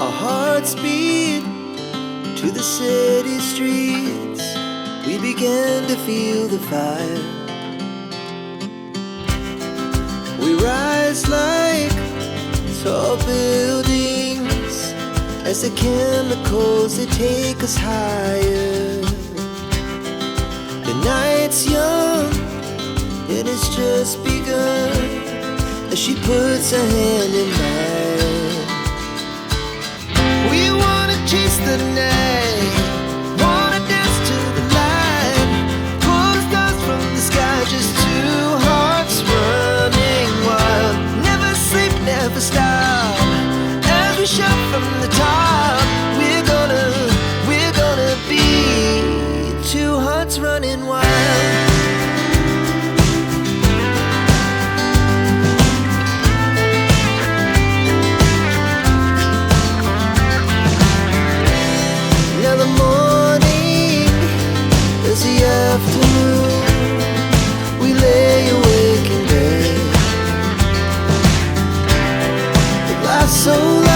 Our hearts beat to the city streets. We began to feel the fire. We rise like tall buildings as the chemicals, they take us higher. The night's young, it has just begun, as she puts her hand in mine. We wanna chase the night, wanna dance to the light, pull the stars from the sky, just two hearts running wild. Never sleep, never stop, as we shout from the top. We're gonna be two hearts running wild. Now the morning is the afternoon. We lay awake in bed. It lasts so long.